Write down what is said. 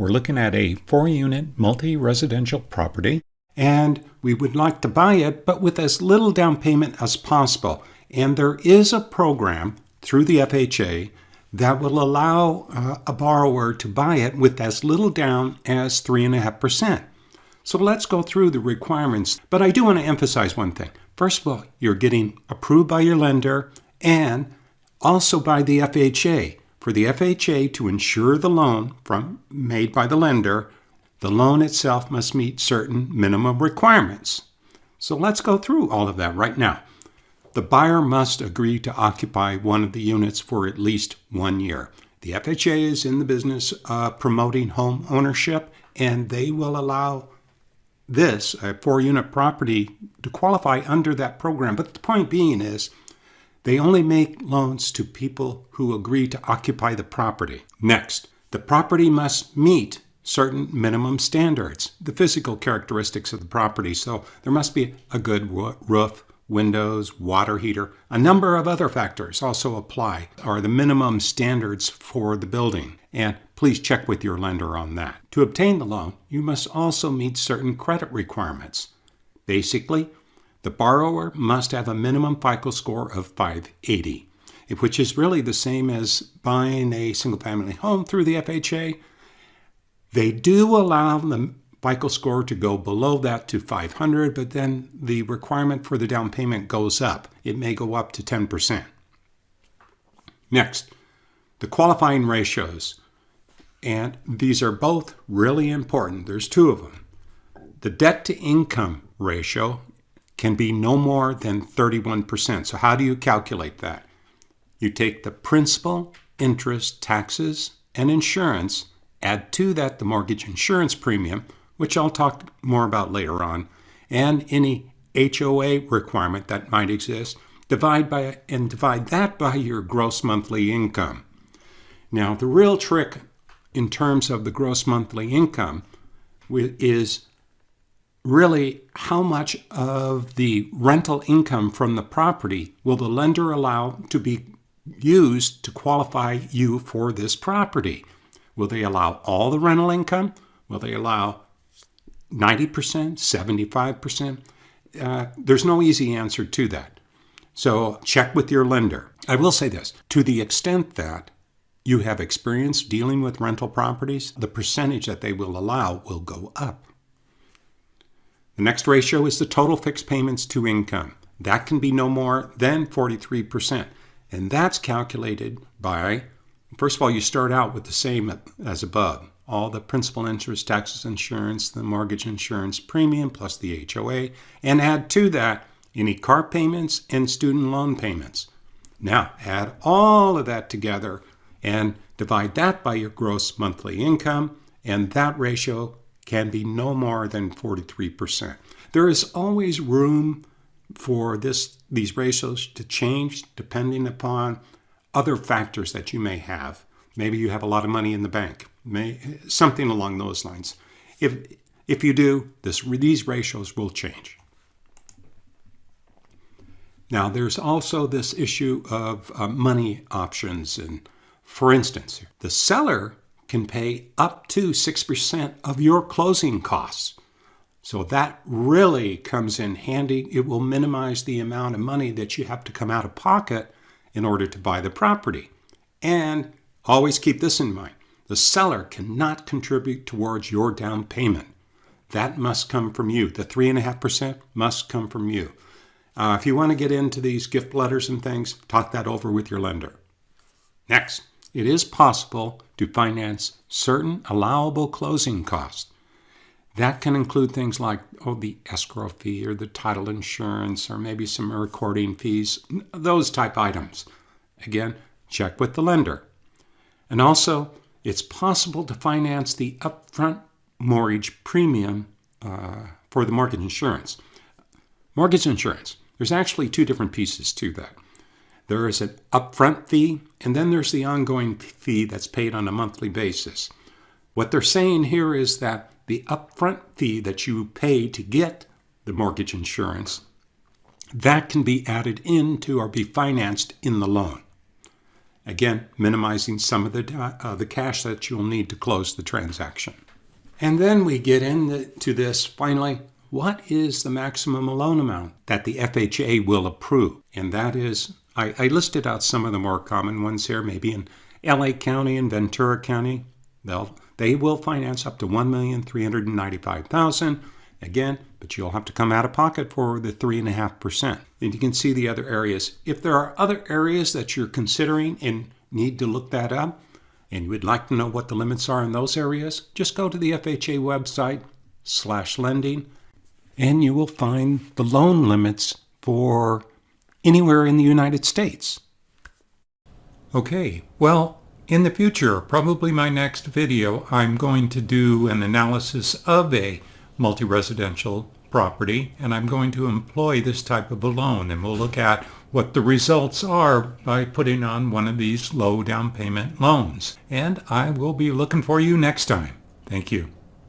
We're looking at a 4-unit multi-residential property, and we would like to buy it, but with as little down payment as possible. And there is a program through the FHA that will allow a borrower to buy it with as little down as 3.5%. So let's go through the requirements. But I do want to emphasize one thing. First of all, you're getting approved by your lender and also by the FHA. For the FHA to insure the loan made by the lender, the loan itself must meet certain minimum requirements. So let's go through all of that right now. The buyer must agree to occupy one of the units for at least 1 year. The FHA is in the business of promoting home ownership, and they will allow this, a 4-unit property, to qualify under that program. But the point being is, they only make loans to people who agree to occupy the property. Next, the property must meet certain minimum standards, the physical characteristics of the property. So there must be a good roof, windows, water heater. A number of other factors also apply, are the minimum standards for the building. And please check with your lender on that. To obtain the loan, you must also meet certain credit requirements. Basically, the borrower must have a minimum FICO score of 580, which is really the same as buying a single-family home through the FHA. They do allow the FICO score to go below that to 500, but then the requirement for the down payment goes up. It may go up to 10%. Next, the qualifying ratios. And these are both really important. There's 2 of them. The debt-to-income ratio can be no more than 31%. So how do you calculate that? You take the principal, interest, taxes, and insurance, add to that the mortgage insurance premium, which I'll talk more about later on, and any HOA requirement that might exist, divide that by your gross monthly income. Now, the real trick in terms of the gross monthly income is really how much of the rental income from the property will the lender allow to be used to qualify you for this property. Will they allow all the rental income? Will they allow 90%, 75%? There's no easy answer to that. So check with your lender. I will say this, to the extent that you have experience dealing with rental properties, the percentage that they will allow will go up. The next ratio is the total fixed payments to income. That can be no more than 43%. And that's calculated by, first of all, you start out with the same as above. All the principal, interest, taxes, insurance, the mortgage insurance premium, plus the HOA, and add to that any car payments and student loan payments. Now, add all of that together and divide that by your gross monthly income, and that ratio can be no more than 43%. There is always room for these ratios to change depending upon other factors that you may have. Maybe you have a lot of money in the bank, something along those lines. If you do, these ratios will change. Now, there's also this issue of money options. And for instance, the seller can pay up to 6% of your closing costs. So that really comes in handy. It will minimize the amount of money that you have to come out of pocket in order to buy the property. And always keep this in mind. The seller cannot contribute towards your down payment. That must come from you. The 3.5% must come from you. If you want to get into these gift letters and things, talk that over with your lender. Next, it is possible to finance certain allowable closing costs. That can include things like the escrow fee or the title insurance or maybe some recording fees, those type items. Again, check with the lender. And also, it's possible to finance the upfront mortgage premium for the mortgage insurance. Mortgage insurance, there's actually 2 different pieces to that. There is an upfront fee, and then there's the ongoing fee that's paid on a monthly basis. What they're saying here is that the upfront fee that you pay to get the mortgage insurance, that can be added into or be financed in the loan. Again, minimizing some of the cash that you'll need to close the transaction. And then we get into this finally. What is the maximum loan amount that the FHA will approve? And that is, I listed out some of the more common ones here, maybe in LA County and Ventura County. They will finance up to $1,395,000. Again, but you'll have to come out of pocket for the 3.5%. And you can see the other areas. If there are other areas that you're considering and need to look that up, and you would like to know what the limits are in those areas, just go to the FHA website /lending, and you will find the loan limits for anywhere in the United States. Okay, well, in the future, probably my next video, I'm going to do an analysis of a multi-residential property, and I'm going to employ this type of a loan, and we'll look at what the results are by putting on one of these low down payment loans. And I will be looking for you next time. Thank you.